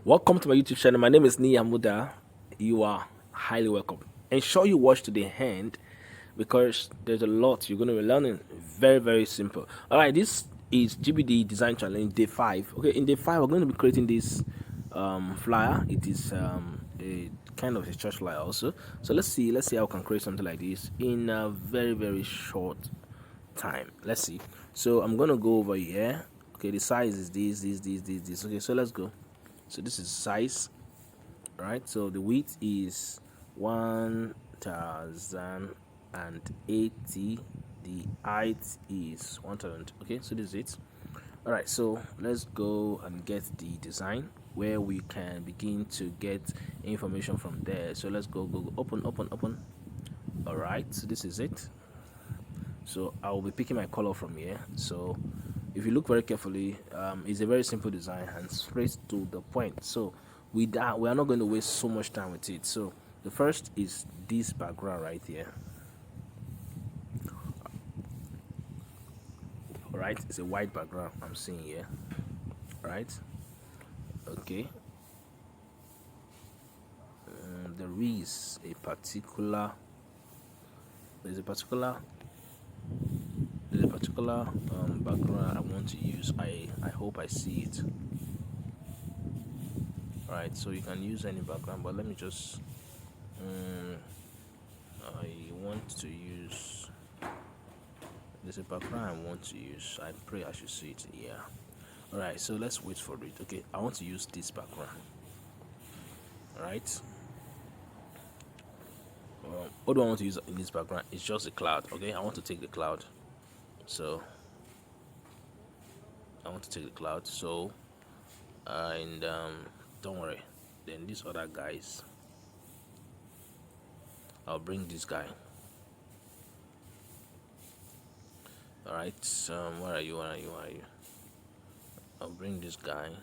Welcome to my YouTube channel. My name is Niyamuda. You are highly welcome. Ensure you watch to the end because there's a lot you're going to be learning. Very, very simple. All right, this is GBD Design Challenge Day 5. Okay, in Day 5, we're going to be creating this flyer. It is a kind of a church flyer also. So let's see how we can create something like this in a very, very short time. Let's see. So I'm going to go over here. Okay, the size is this. Okay, so let's go. So this is size, right? So the width is 1080. The height is 1000. Okay, so this is it. All right, so let's go and get the design where we can begin to get information from there. So let's go open. All right, so this is it. So I will be picking my color from here. So if you look very carefully, it's a very simple design and straight to the point. So we are not going to waste so much time with it. So the first is this background right here. All right, it's a white background I'm seeing here. Right. Okay. There is a particular. There's a particular background I want to use. I hope I see it. Right, so you can use any background, but let me just I want to use, there's a background I want to use. I pray I should see it. Yeah. All right, so let's wait for it. Okay, I want to use this background. All right. What do I want to use in this background? It's just a cloud. Okay, I want to take the cloud. So I want to take the cloud. So and don't worry. Then these other guys, I'll bring this guy. All right. Where are you? I'll bring this guy.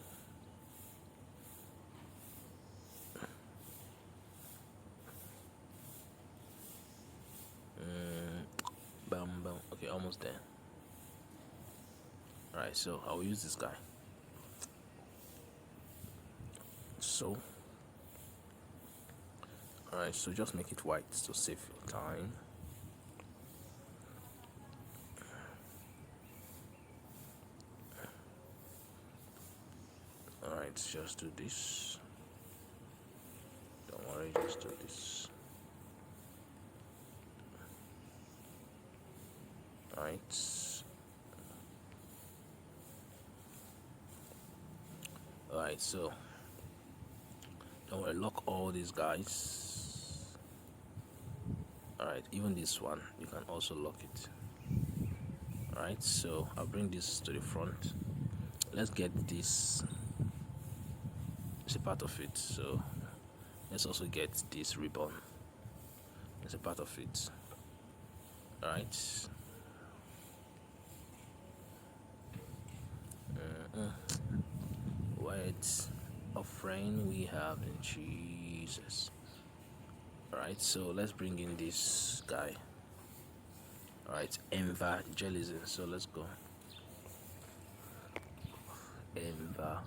Bam. Okay, almost there. All right. So I will use this guy. So. All right. So just make it white to save your time. Alright, just do this. Don't worry, just do this. Alright. Alright, so don't worry, lock all these guys. Alright, even this one, you can also lock it. Alright, so I'll bring this to the front. Let's get this. It's a part of it, so let's also get this ribbon. It's a part of it. Alright. What offering we have in Jesus. Alright, so let's bring in this guy. Alright, evangelism. So let's go. Evangelism.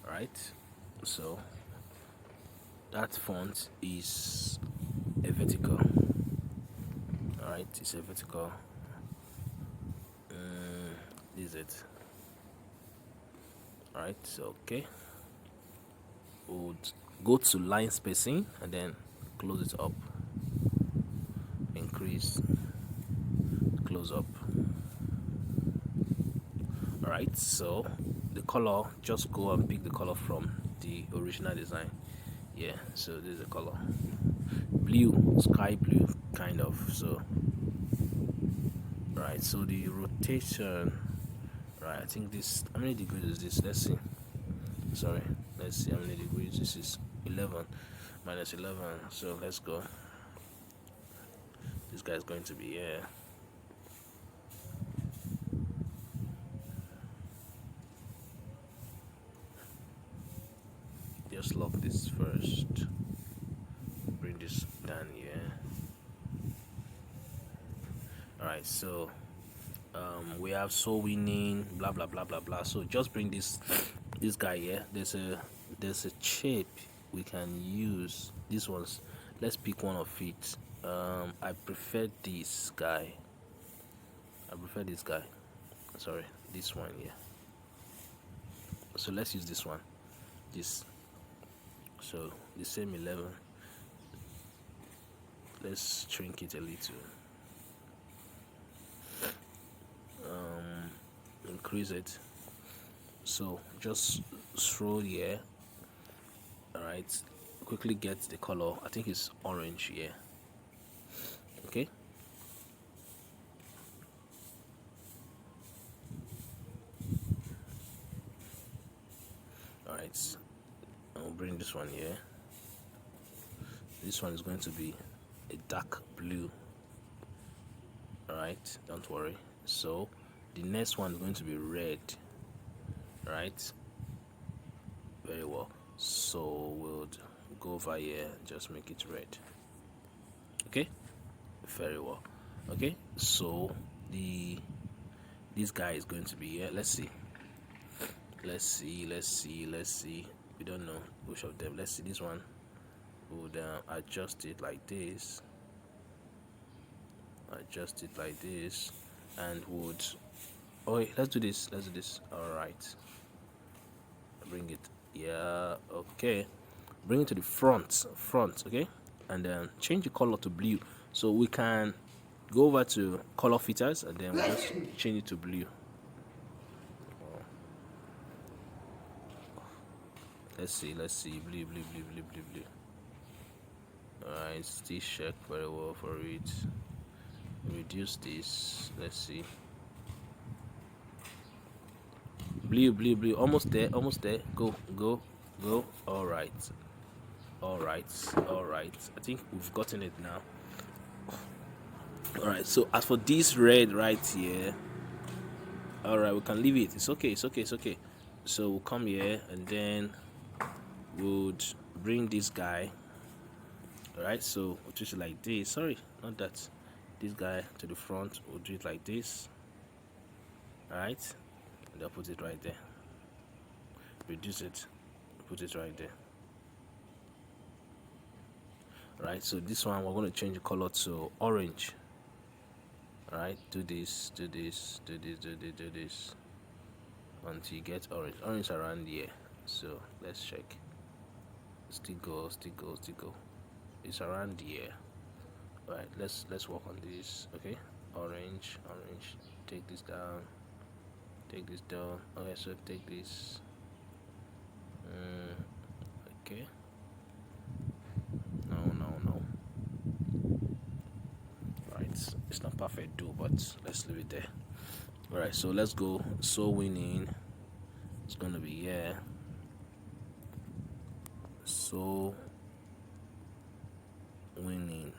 Right, so that font is a vertical. Alright, it's a vertical. Is it? Alright, so okay. We'll go to line spacing and then close it up. Increase, close up. Alright, so the color, just go and pick the color from the original design. Yeah, so this is the color. Blue, sky blue, kind of. So right, so the rotation, right, I think this, how many degrees is this? Let's see. Sorry, let's see how many degrees. This is 11 minus 11. So let's go. This guy is going to be here. Just lock this first. Bring this down here. right, so we have soul winning, blah blah blah blah blah. So just bring this guy here. There's a shape we can use. This one's, let's pick one of it. I prefer this guy. Sorry, this one here. So let's use this one. This. So the same 11. Let's shrink it a little. Increase it. So just scroll here. Alright, quickly get the color. I think it's orange here. Okay. Alright, I'll bring this one here. This one is going to be a dark blue. Alright, don't worry. So the next one is going to be red. Right, very well. So we'll go over here, just make it red. Okay, very well. Okay, so this guy is going to be here. Let's see. We don't know which of them. Let's see. This one would adjust it like this. And would, oh wait, let's do this. All right, bring it, yeah, okay, bring it to the front, okay, and then change the color to blue. So we can go over to color filters and then we'll just change it to blue. Let's see, blue. Alright, still check very well for it. Reduce this, let's see. Blue, almost there. Go. All right. I think we've gotten it now. All right, so as for this red right here, all right, we can leave it. It's okay. So we'll come here and then we'll bring this guy. All right, so we'll do it like this. Sorry, not that. This guy to the front, we'll do it like this. All right, and I'll put it right there. Reduce it, put it right there. Right, so this one we're going to change the color to orange. All right, do this until you get orange around here. So let's check. Still go. It's around here. All right, let's work on this. Okay, orange. Take this down. Okay, so take this. Okay. No. Right, it's not perfect though, but let's leave it there. All right, so let's go. So winning. It's gonna be here. So winning.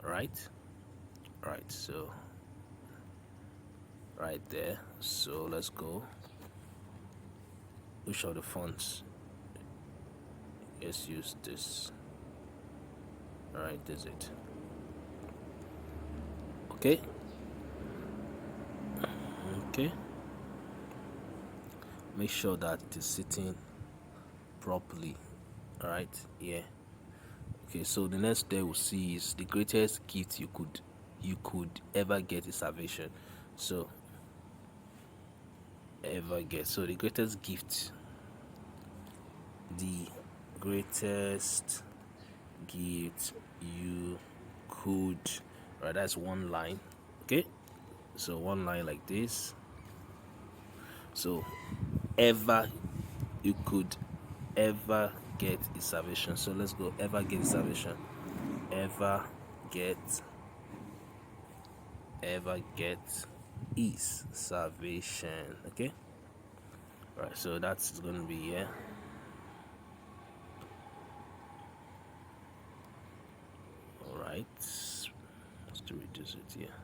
Right, so right there. So let's go. Which of the fonts? Let's use this. All right, that's it. Okay. Make sure that it is sitting properly. All right, yeah. Okay, so the next day we'll see is the greatest gift you could ever get is salvation. So the greatest gift, you could, right, that's one line. Okay, so one line like this. So you could ever get is salvation. So let's go. Ever get salvation. Ever get is salvation. Okay. All right. So that's going to be here. All right. Let's reduce it here.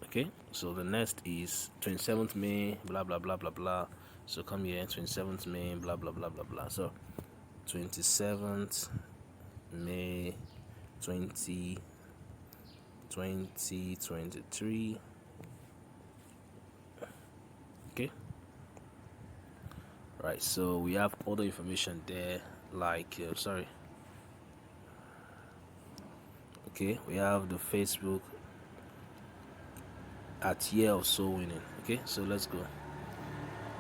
Okay. So the next is 27th May. Blah blah blah blah blah. So come here, 27th May, blah blah blah blah blah. So 27th May 2020. 2023. Okay, right, so we have all the information there, like sorry, okay, we have the Facebook at year or so winning. Okay, so let's go.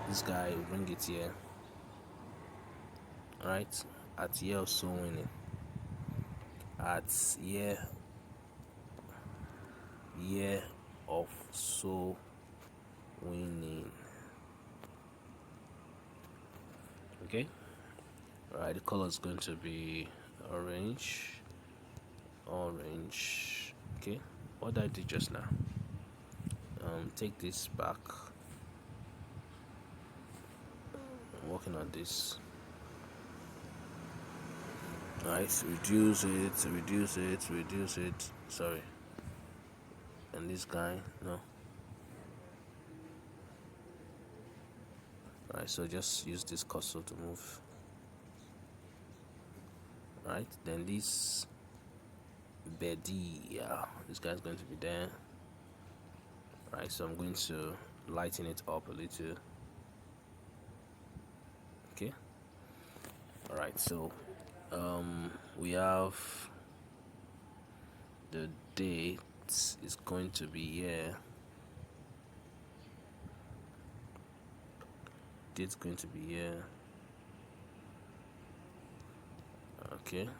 This guy will bring it here. All right, at year or so winning, at year of so winning. Okay, all right, the color is going to be orange. Okay, what did I do just now? Take this back. I'm working on this. Alright, reduce it. Sorry. And this guy, no. Alright, so just use this cursor to move. Right, then this Betty, yeah, this guy's going to be there. Right, so I'm going to lighten it up a little. Okay. Alright, so we have the date is going to be here. Date's going to be here. Okay, you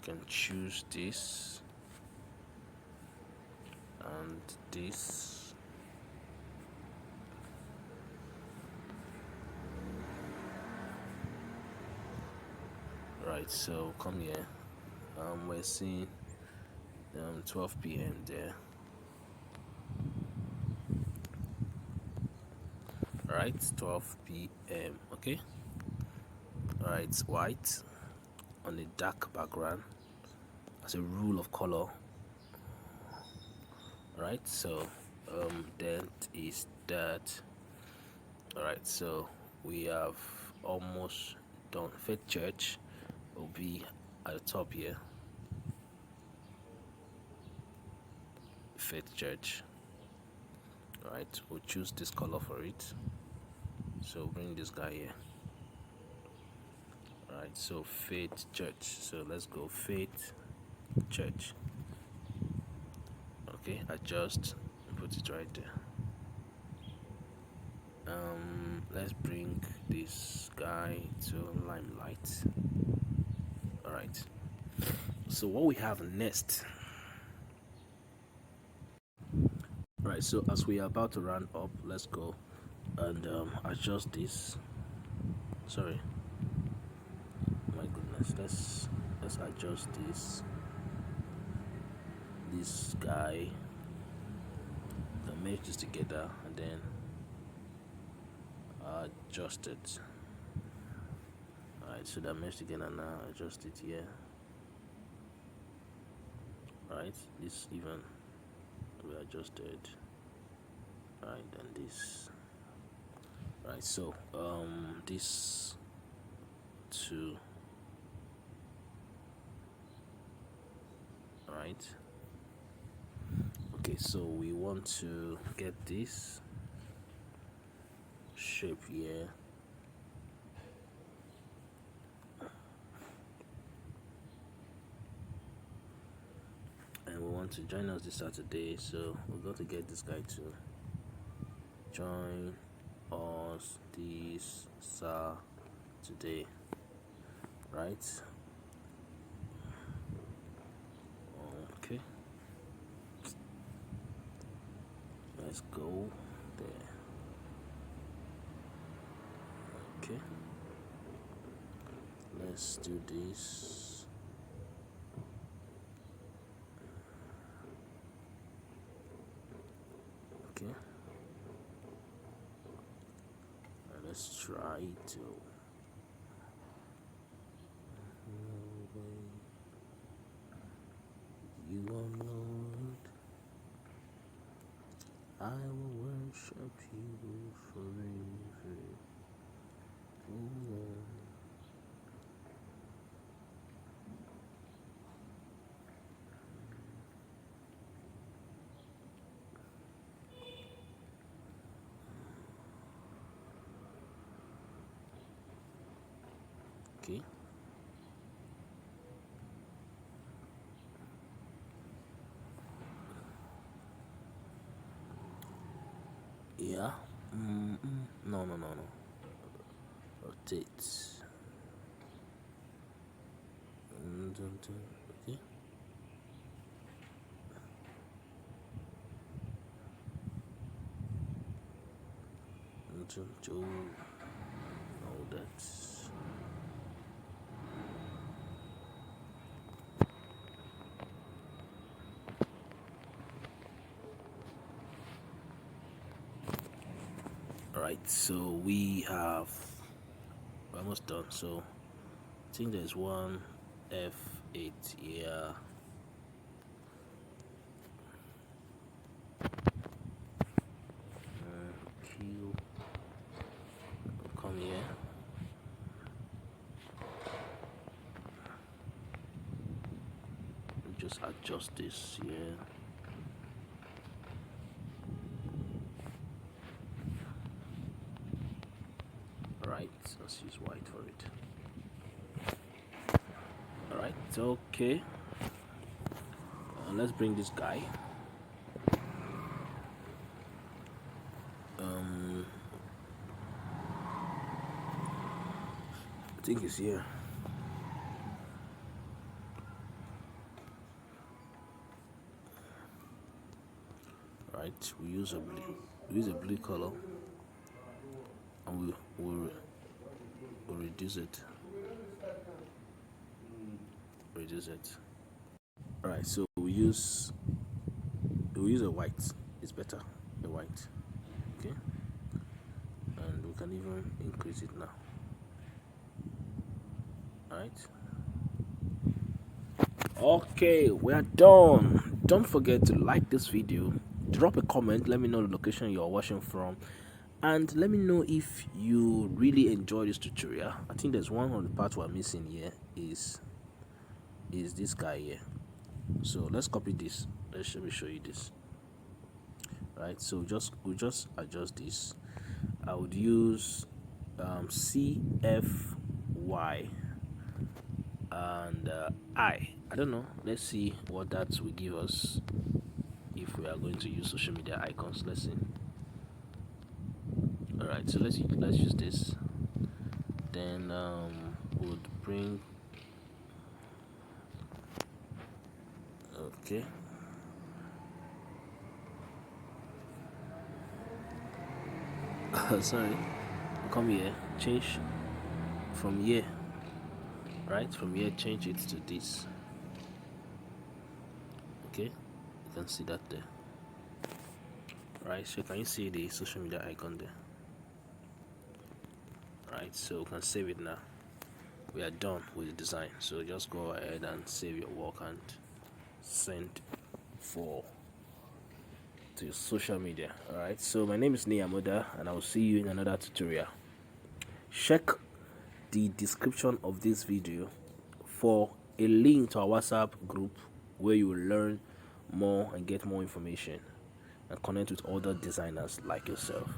can choose this and this. Right, so come here. We're seeing 12 p.m. there. Right, 12 p.m. Okay. Alright, it's white on a dark background as a rule of color. Alright, so that is that. Alright, so we have almost done. Faith Church will be at the top here. Faith Church. Alright, we'll choose this color for it. So bring this guy here. Alright, so Faith Church. So let's go Faith Church. Okay, adjust, put it right there. Let's bring this guy to limelight. Alright, so what we have next. Alright, so as we are about to round up, let's go and adjust this. Sorry, my goodness, let's adjust this guy, then merge this together and then adjust it. Alright, so that merged together now, adjust it here. Right, this even we adjusted. Right, then this. Right, so this two. Right. Okay, so we want to get this shape here. And we want to join us this Saturday, so we're going to get this guy to join us this Saturday. Right. Okay. Let's go there. Okay. Let's do this. Okay. And let's try to. You are Lord. I will worship you forever. Okay. Yeah. No, no, no, no. Rotate. Okay. All that. All right. So we have almost done. So I think there's one F8 here. Q. Come here. Just adjust this here. Right, let's use white for it. Alright, okay. Let's bring this guy. I think it's here. Right, we use a blue color, and we'll reduce it. Alright, so we use a white. It's better, a white. Okay, and we can even increase it now. Alright. Okay, we are done. Don't forget to like this video, drop a comment, let me know the location you're watching from, and let me know if you really enjoy this tutorial. I think there's one of the parts we're missing here is this guy here. So let's copy this. Let me show you this. Right, so we'll just adjust this. I would use CFY and I don't know. Let's see what that will give us if we are going to use social media icons. Let's see. Alright, so let's use this. Then we'll bring, okay, sorry, come here, change from here, right, from here change it to this. Okay, you can see that there. Right, so can you see the social media icon there? Right, so we can save it now. We are done with the design, so just go ahead and save your work and send to social media. Alright, so my name is Niyamuda, and I will see you in another tutorial. Check the description of this video for a link to our WhatsApp group where you will learn more and get more information and connect with other designers like yourself.